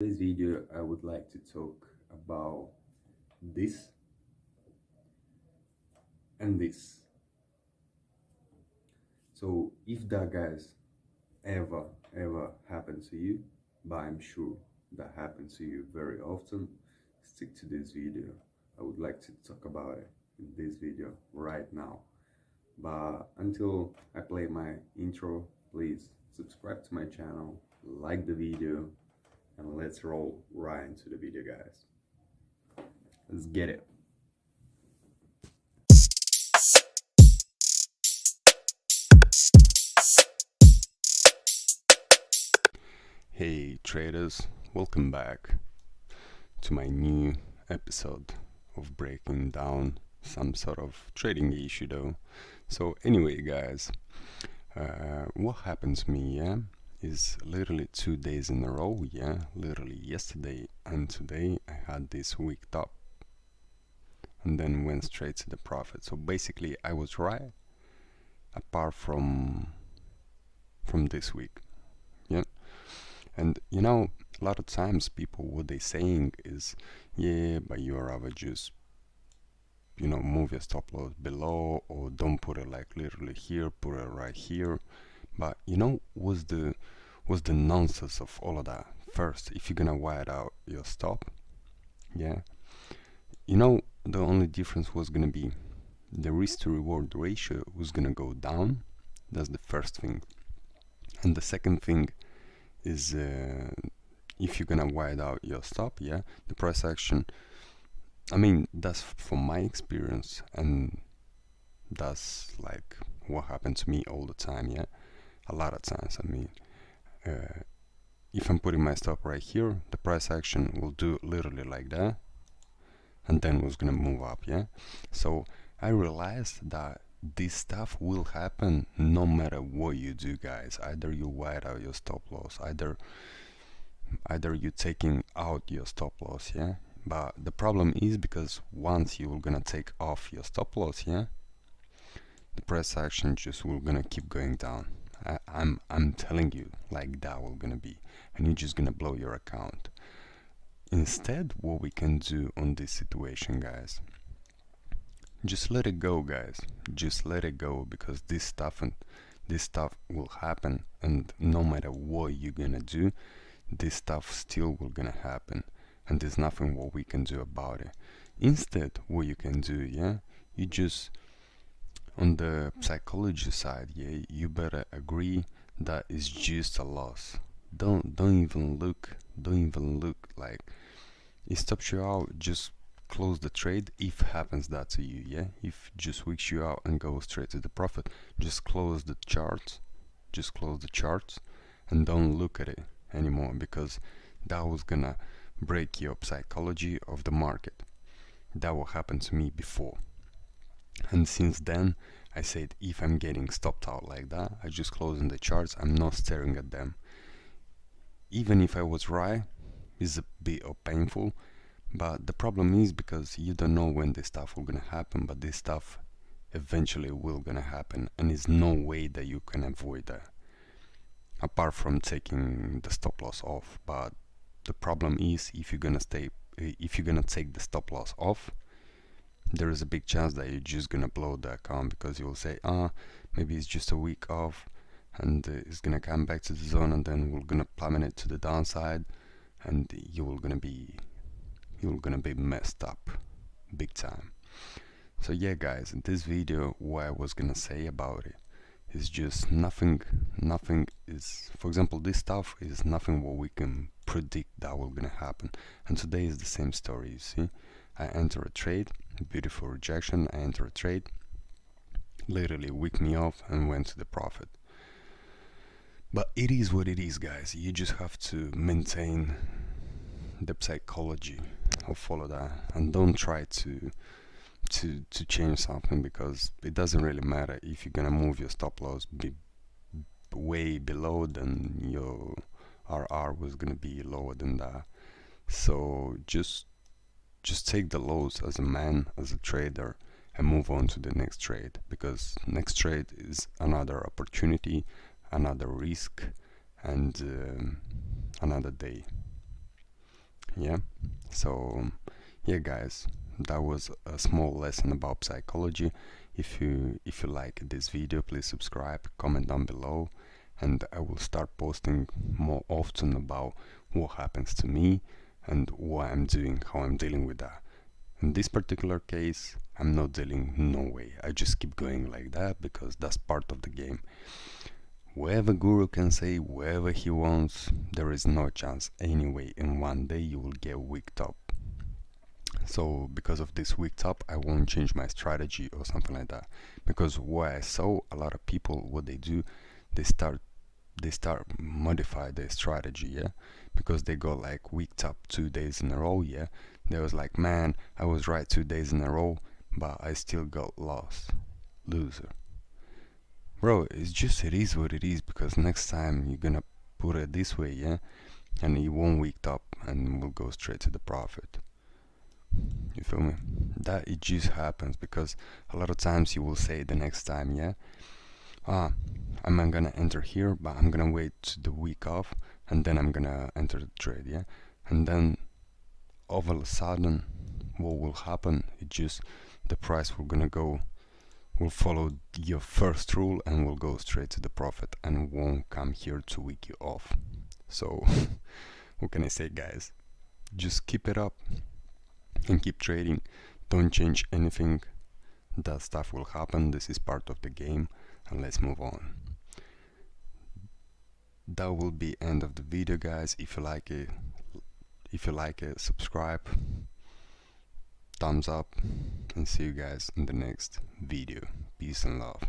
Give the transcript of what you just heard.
In this video, I would like to talk about this and this. So, if that guys ever happen to you, but I'm sure that happens to you very often, stick to this video. I would like to talk about it in this video right now. But until I play my intro, please subscribe to my channel, like the video, and let's roll right into the video, guys. Let's get it. Hey traders, welcome back to my new episode of breaking down some sort of trading issue though. So anyway guys, what happened to me, is literally 2 days in a row, literally yesterday and today I had this weak top and then went straight to the profit. So basically I was right apart from this week. And a lot of times people, what they saying is, yeah, but you rather just move your stop loss below, or don't put it like literally here, put it right here. But what's the nonsense of all of that? First, if you're gonna wide out your stop, yeah, the only difference was gonna be the risk to reward ratio was gonna go down. That's the first thing. And the second thing is, if you're gonna wide out your stop, the price action, I mean, that's from my experience, and that's like what happened to me all the time, a lot of times. I mean, if I'm putting my stop right here, the price action will do literally like that, and then was gonna move up, so I realized that this stuff will happen no matter what you do, guys. Either you wide out your stop loss, either you taking out your stop loss, but the problem is, because once you're gonna take off your stop loss, the price action just will gonna keep going down. I'm telling you, like that will gonna be, and you're just gonna blow your account. Instead, what we can do on this situation, guys, just let it go, guys. Just let it go, because this stuff will happen, and no matter what you're gonna do, this stuff still will gonna happen, and there's nothing what we can do about it. Instead, what you can do, you just, on the psychology side, you better agree that it's just a loss. Don't even look like it stops you out. Just close the trade if happens that to you, if just weeks you out and go straight to the profit, just close the charts, and don't look at it anymore, because that was gonna break your psychology of the market. That will happen to me before, and since then I said, if I'm getting stopped out like that, I just close in the charts. I'm not staring at them. Even if I was right, it's a bit painful, but the problem is, because you don't know when this stuff will gonna happen, but this stuff eventually will gonna happen, and there's no way that you can avoid that apart from taking the stop loss off. But the problem is, if you're gonna take the stop loss off, there is a big chance that you're just gonna blow the account, because you'll say, maybe it's just a week off, and it's gonna come back to the zone, and then we're gonna plummet it to the downside, and you're gonna be messed up big time. So yeah, guys, in this video, what I was gonna say about it is just nothing is, for example, this stuff is nothing what we can predict that will gonna happen. And today is the same story. You see, I enter a trade, beautiful rejection, I enter a trade, literally wick me off and went to the profit. But it is what it is, guys. You just have to maintain the psychology of all of that, and don't try to change something, because it doesn't really matter if you're gonna move your stop loss way below, then your RR was gonna be lower than that. So just take the loss as a man, as a trader, and move on to the next trade, because next trade is another opportunity, another risk, and another day. Yeah, so yeah guys, that was a small lesson about psychology. If you like this video, please subscribe, comment down below, and I will start posting more often about what happens to me and what I'm doing, how I'm dealing with that. In this particular case, I'm not dealing, no way. I just keep going like that because that's part of the game. Whatever guru can say whatever he wants, there is no chance anyway in one day you will get wicked up. So because of this wicked up, I won't change my strategy or something like that. Because what I saw a lot of people, what they do, they start modify their strategy, yeah, because they got like wicked up 2 days in a row, yeah. They was like, man, I was right 2 days in a row, but I still got lost. Loser. Bro, it's just, it is what it is, because next time you're gonna put it this way, yeah, and you won't wicked up and will go straight to the profit. You feel me? That it just happens because a lot of times you will say the next time, yeah, I'm not gonna enter here, but I'm gonna wait the week off and then I'm gonna enter the trade, yeah. And then all of a sudden, what will happen? It just the price will follow your first rule and will go straight to the profit and won't come here to week you off. So what can I say, guys? Just keep it up and keep trading. Don't change anything. That stuff will happen. This is part of the game, and let's move on. That will be end of the video, guys. If you like it, subscribe, thumbs up, and see you guys in the next video. Peace and love.